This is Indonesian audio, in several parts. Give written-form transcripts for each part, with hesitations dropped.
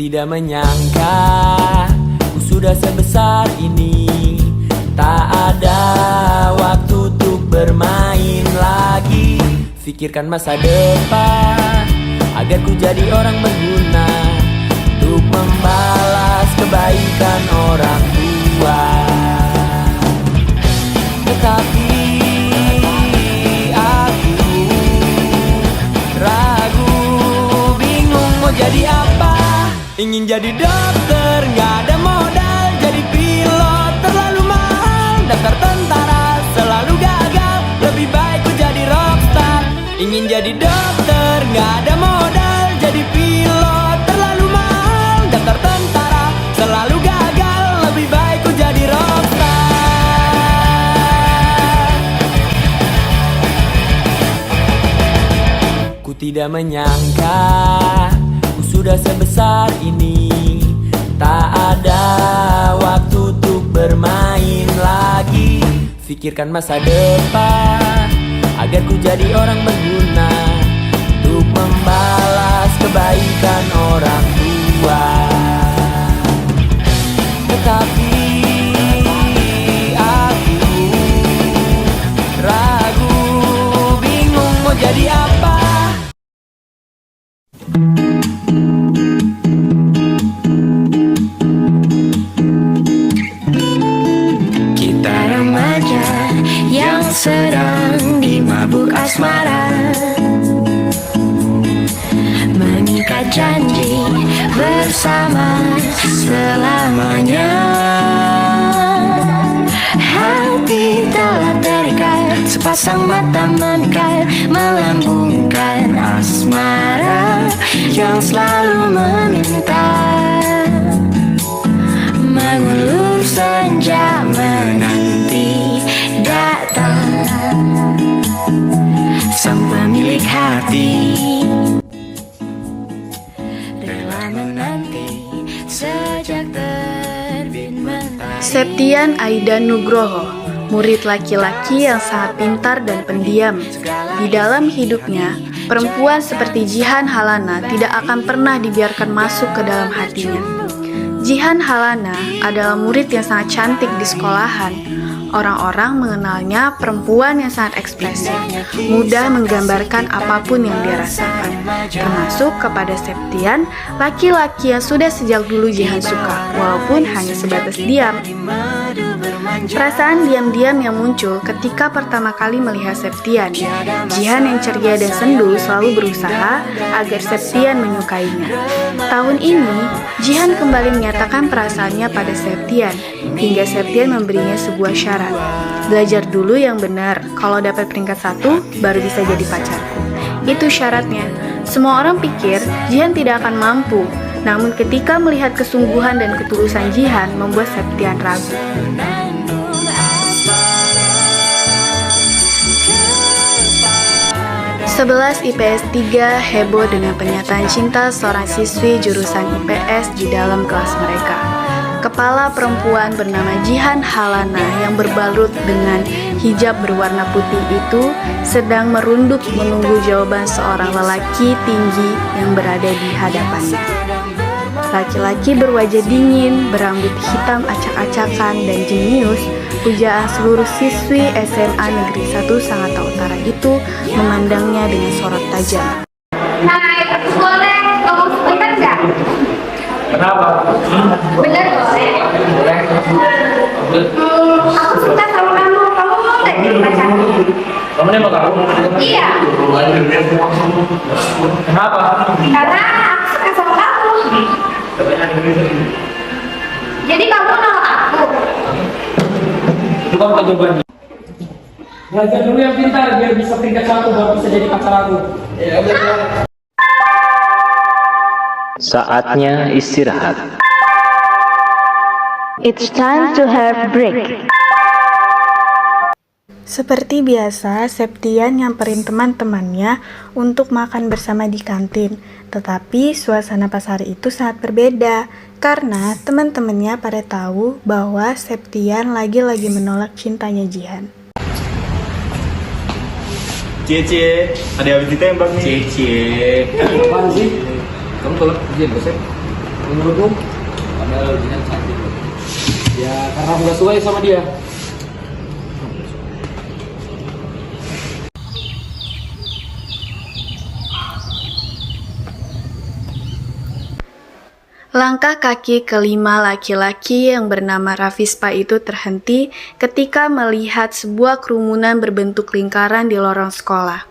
tidak menyangka ku sudah sebesar ini. Tak ada waktu untuk bermain lagi. Pikirkan masa depan agar ku jadi orang berguna, untuk membalas kebaikan orang tua. Tetapi aku ragu, bingung mau jadi apa. Ingin jadi dokter, gak ada modal. Jadi pilot terlalu mahal. Daftar tentara selalu gagal. Lebih baik ku jadi rockstar. Ingin jadi dokter, gak ada modal. Jadi pilot terlalu mahal. Daftar tentara selalu gagal. Lebih baik ku jadi rockstar. Ku tidak menyangka ku sudah sebesar ini. Tak ada waktu untuk bermain lagi. Pikirkan masa depan agar ku jadi orang berguna, untuk membalas kebaikan orang tua. Tetapi aku ragu, bingung mau jadi apa. Kita remaja yang sedang dimabuk asmara, mengikat janji bersama selamanya. Hati telah terikat, sepasang mata memikat, melambungkan asmara yang selalu meminta. Mengulur senja menanti datang sang pemilik hati, rela menanti sejak terbit mentari. Septian Aida Nugroho, murid laki-laki yang sangat pintar dan pendiam. Di dalam hidupnya, perempuan seperti Jihan Halana tidak akan pernah dibiarkan masuk ke dalam hatinya. Jihan Halana adalah murid yang sangat cantik di sekolahan. Orang-orang mengenalnya perempuan yang sangat ekspresif, mudah menggambarkan apapun yang dia rasakan. Termasuk kepada Septian, laki-laki yang sudah sejak dulu Jihan suka, walaupun hanya sebatas diam. Perasaan diam-diam yang muncul ketika pertama kali melihat Septian. Jihan yang ceria dan sendu selalu berusaha agar Septian menyukainya. Tahun ini, Jihan kembali menyatakan perasaannya pada Septian, hingga Septian memberinya sebuah syarat. Belajar dulu yang benar, kalau dapat peringkat 1, baru bisa jadi pacarku. Itu syaratnya. Semua orang pikir Jihan tidak akan mampu, namun ketika melihat kesungguhan dan ketulusan Jihan membuat Septian ragu. 11 IPS 3 heboh dengan pernyataan cinta seorang siswi jurusan IPS di dalam kelas mereka. Kepala perempuan bernama Jihan Halana yang berbalut dengan hijab berwarna putih itu sedang merunduk menunggu jawaban seorang lelaki tinggi yang berada di hadapannya. Laki-laki berwajah dingin, berambut hitam acak-acakan dan jenius. Pujaan seluruh siswi SMA Negeri 1 Sangatta Utara itu memandangnya dengan sorot tajam. Hai, boleh ngomong sebentar nggak? Kenapa? Bener boleh? Aku suka sama kamu. Kamu mau nggak jadi pacarku? Kamu nembak aku? Iya. Kenapa? Karena aku suka sama kamu. Jadi kamu nolak aku? Itu kan bukan jawabannya. Belajar dulu yang pintar biar bisa peringkat 1 baru bisa jadi pacar aku. Saatnya istirahat. It's time to have break. Seperti biasa, Septian nyamperin teman-temannya untuk makan bersama di kantin. Tetapi suasana pas hari itu sangat berbeda, karena teman-temannya pada tahu bahwa Septian lagi-lagi menolak cintanya Jihan. Cie, ada habis ditembak nih. Cie. Apaan sih? Kamu tolak ujian dosen? Menurutmu? Padahal Jihan cantik loh. Ya karena aku gak suka sama dia. Langkah kaki kelima laki-laki yang bernama Rafispa itu terhenti ketika melihat sebuah kerumunan berbentuk lingkaran di lorong sekolah.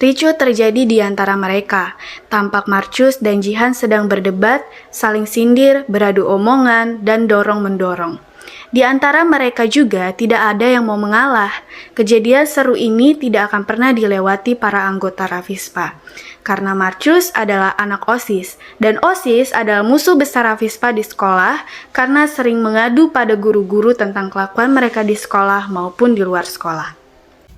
Ricuh terjadi di antara mereka. Tampak Marcus dan Jihan sedang berdebat, saling sindir, beradu omongan, dan dorong-mendorong. Di antara mereka juga tidak ada yang mau mengalah. Kejadian seru ini tidak akan pernah dilewati para anggota Rafispa. Karena Marcus adalah anak OSIS, dan OSIS adalah musuh besar Rafispa di sekolah karena sering mengadu pada guru-guru tentang kelakuan mereka di sekolah maupun di luar sekolah.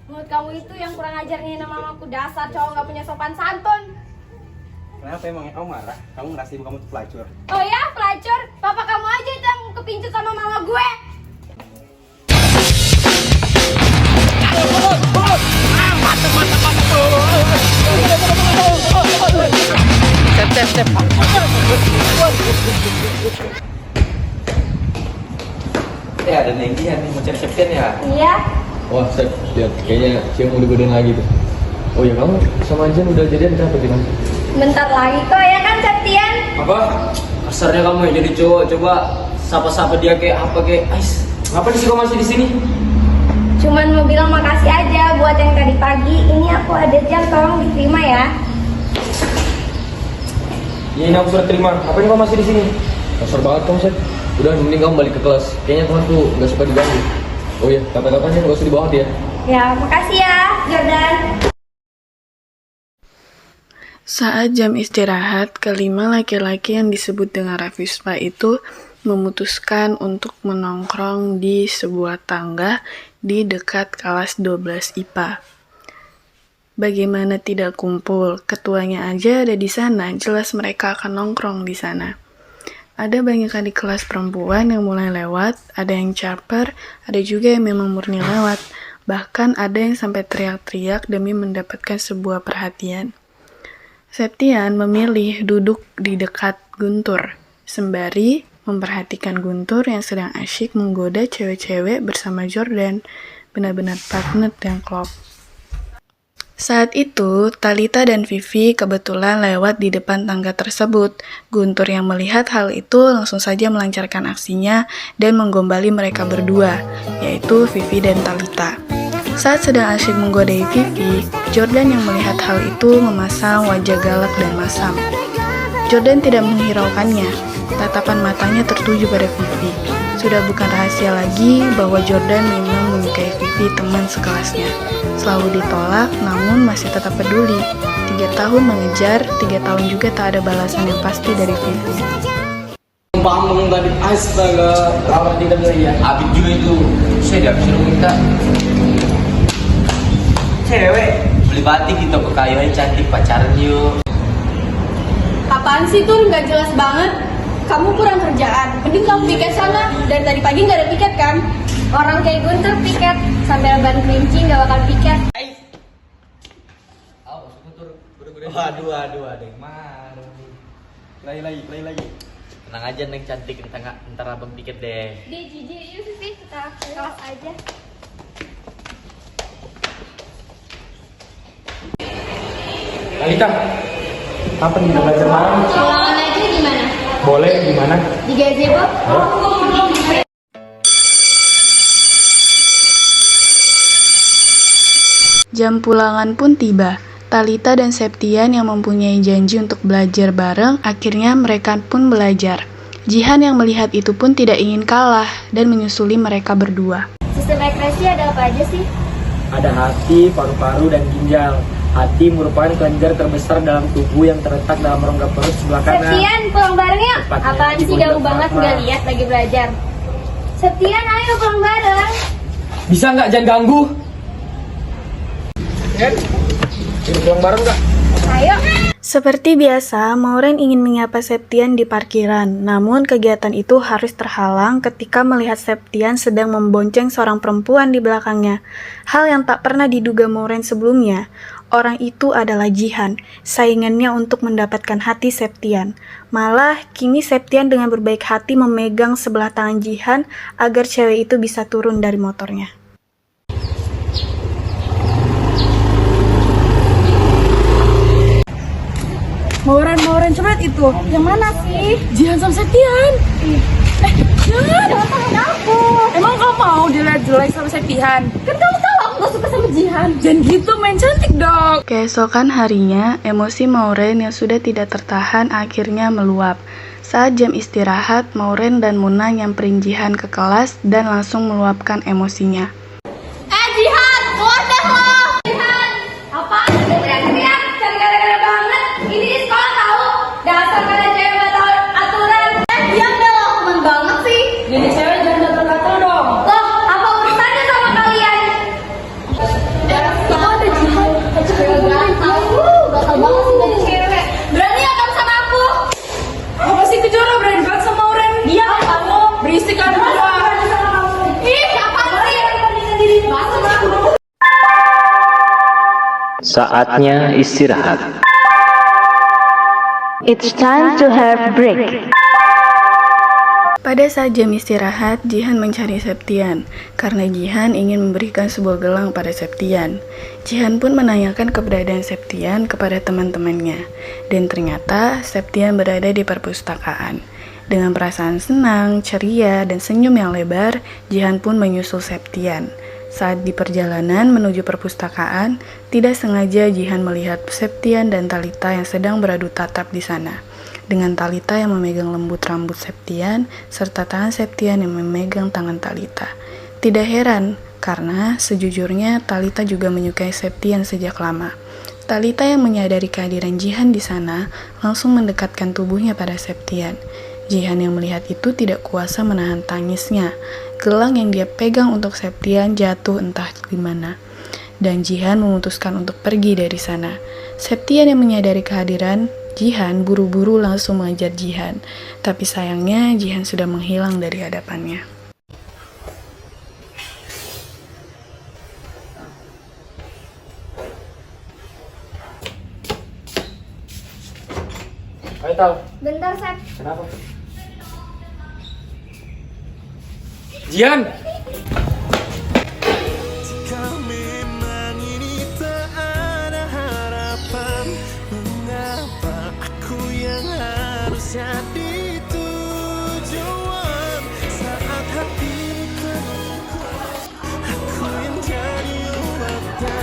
Mulut kamu itu yang kurang ajar nih nama mamaku, dasar cowok gak punya sopan santun. Kenapa emangnya kamu marah? Kamu ngerasa ibu kamu tuh pelacur? Oh ya, pelacur? Papa kamu aja itu yang kepincut sama mama gue. Ada Nenggihan nih, mau cari Septian ya? Iya. Wah, Sep, lihat kayaknya cium udah godain lagi tuh. Oh ya, kamu sama Jen udah jadian kenapa gimana? Bentar lagi kok ya kan Septian? Apa? Kasarnya kamu ya jadi cowok. Coba sapa-sapa dia kayak apa kayak Ais. Ngapain sih kamu masih di sini? Cuman mau bilang makasih aja buat yang tadi pagi. Ini aku ada jam, tolong diterima ya. Ya ini aku sudah terima. Ngapain kamu masih di sini? Kasar banget kamu, Sep. Udah, mending kamu balik ke kelas. Kayaknya teman tuh gak suka diganggu. Oh iya, kata-katanya gak usah dibawa ya. Ya, makasih ya, Jordan. Saat jam istirahat, kelima laki-laki yang disebut dengan Rafispa itu memutuskan untuk menongkrong di sebuah tangga di dekat kelas 12 IPA. Bagaimana tidak kumpul? Ketuanya aja ada di sana, jelas mereka akan nongkrong di sana. Ada banyak adik kelas perempuan yang mulai lewat, ada yang caper, ada juga yang memang murni lewat. Bahkan ada yang sampai teriak-teriak demi mendapatkan sebuah perhatian. Septian memilih duduk di dekat Guntur, sembari memperhatikan Guntur yang sedang asyik menggoda cewek-cewek bersama Jordan, benar-benar partner dan klop. Saat itu, Talitha dan Vivi kebetulan lewat di depan tangga tersebut. Guntur yang melihat hal itu langsung saja melancarkan aksinya dan menggombali mereka berdua, yaitu Vivi dan Talitha. Saat sedang asyik menggodai Vivi, Jordan yang melihat hal itu memasang wajah galak dan masam. Jordan tidak menghiraukannya, tatapan matanya tertuju pada Vivi. Sudah bukan rahasia lagi bahwa Jordan memang menyukai Vivi teman sekelasnya. Selalu ditolak, namun masih tetap peduli. 3 tahun mengejar, 3 tahun juga tak ada balasan yang pasti dari Vivi. Bangun tadi, astaga. Lama tidak lagi ya. Abis juga itu. Saya udah suruh minta cewek beli batik di toko kayu aja cantik, pacaran yuk. Apaan sih tuh, nggak jelas banget. Kamu kurang kerjaan, mending kamu piket sana. Dari tadi pagi nggak ada piket kan? Orang kayak Guntur piket, sampai ban kelinci nggak bakal piket. Waduh, ada yang marah. Lagi. Tenang aja Neng cantik, ntar abang piket deh. Di jijik, yuk sih kita kelas aja. Talitha, kapan kita belajar malam? Ulangan aja gimana? Boleh, gimana? Di gazebo? Jam pulangan pun tiba. Talitha dan Septian yang mempunyai janji untuk belajar bareng, akhirnya mereka pun belajar. Jihan yang melihat itu pun tidak ingin kalah dan menyusuli mereka berdua. Sistem ekspresi ada apa aja sih? Ada hati, paru-paru, dan ginjal. Hati merupakan kelenjar terbesar dalam tubuh yang terletak dalam rongga perut sebelah kanan. Septian, pulang bareng yuk. Tepatnya Apaan di sih ganggu pundak banget Fatma. nggak lihat lagi belajar. Septian, ayo pulang bareng. Bisa nggak jangan ganggu? Kan? Kita pulang bareng nggak? Ayo. Seperti biasa, Maureen ingin menyapa Septian di parkiran. Namun kegiatan itu harus terhalang ketika melihat Septian sedang membonceng seorang perempuan di belakangnya. Hal yang tak pernah diduga Maureen sebelumnya. Orang itu adalah Jihan, saingannya untuk mendapatkan hati Septian. Malah, kini Septian dengan berbaik hati memegang sebelah tangan Jihan agar cewek itu bisa turun dari motornya. Mauren coret itu. Yang mana sih? Jihan sama Septian. Jihan, jangan tangan aku. Emang kamu mau dilihat jelek sama Septian? Kan kamu tahu aku gak suka sama Jihan. Jangan gitu, main cantik dong. Keesokan harinya, emosi Mauren yang sudah tidak tertahan akhirnya meluap. Saat jam istirahat, Mauren dan Muna nyamperin Jihan ke kelas dan langsung meluapkan emosinya. Jihan, keluar deh lo. Jihan, apaan sih teriak-teriak? Jangan gara-gara banget. Ini di sekolah tahu. Dasar kalian cewek gak tahu aturan. Diam deh lo, teman banget sih. Jadi cewek jangan gatel-gatel dong. Loh, apa urusannya sama kalian? Itu ada Jihan. Cewek gatel. Gatel banget sih jadi cewek. Berani ya kamu sama aku? Apa sih kejora berani banget sama Mauren? Iya, kamu berisik kan berdua. Ih, apaan sih? Bahas sama aku. Saatnya istirahat. It's time to have break. Pada saat jam istirahat, Jihan mencari Septian, karena Jihan ingin memberikan sebuah gelang pada Septian. Jihan pun menanyakan keberadaan Septian kepada teman-temannya, dan ternyata Septian berada di perpustakaan. Dengan perasaan senang, ceria, dan senyum yang lebar, Jihan pun menyusul Septian. Saat di perjalanan menuju perpustakaan, tidak sengaja Jihan melihat Septian dan Talita yang sedang beradu tatap di sana. Dengan Talita yang memegang lembut rambut Septian, serta tangan Septian yang memegang tangan Talita. Tidak heran, karena sejujurnya Talita juga menyukai Septian sejak lama. Talita yang menyadari kehadiran Jihan di sana, langsung mendekatkan tubuhnya pada Septian. Jihan yang melihat itu tidak kuasa menahan tangisnya. Gelang yang dia pegang untuk Septian jatuh entah di mana. Dan Jihan memutuskan untuk pergi dari sana. Septian yang menyadari kehadiran Jihan buru-buru langsung mengejar Jihan. Tapi sayangnya Jihan sudah menghilang dari hadapannya. Ayo tahu. Bentar, Sep. Kenapa? Jihan. Jika memang ini tak ada harapan, mengapa aku yang harus jadi tujuan? Saat hati terluka, aku yang jadi obatnya.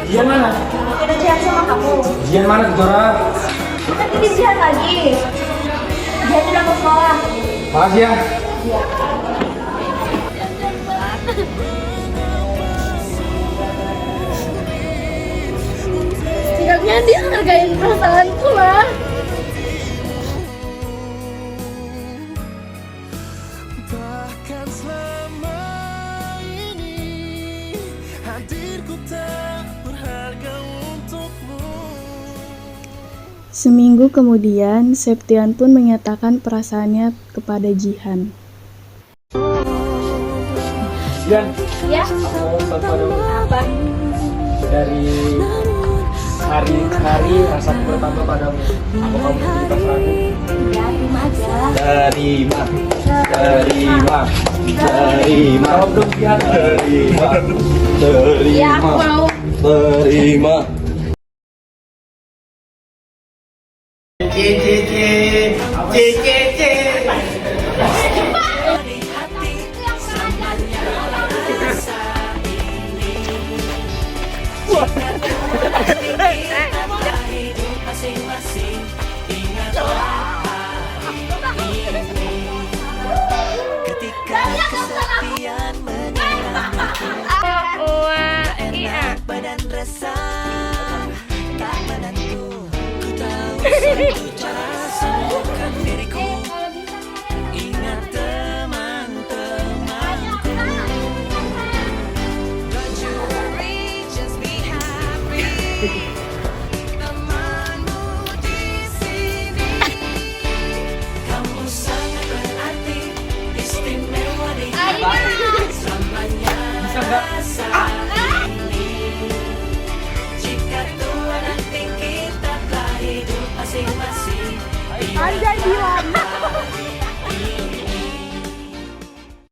Jihan mana? Ada Jihan sama kamu. Jihan mana kejora? Kita pilih Jihan lagi. Jihan udah mau sekolah. Makasih ya. Setidaknya dia hargain perasaanku lah. Bahkan selama ini hadirku tak berharga untukmu. Seminggu kemudian, Septian pun menyatakan perasaannya kepada Jihan. Jihan, Ya. aku mau bantu dulu. Apa? Dari hari ke hari rasaku bertambah padamu. Apa kamu menjadi pasanganku? Ya, terima aja. Terima. Jawab dong, Jihan. Ya, aku mau. Terima. Badan resah, tak menentu. Ku tahu cara sembuhkan diriku. Ingat teman-temanku. Don't you worry, just be happy. Temanmu di sini. Kamu sangat berarti, istimewa di hati. Selamanya rasa ini. Bye Bima.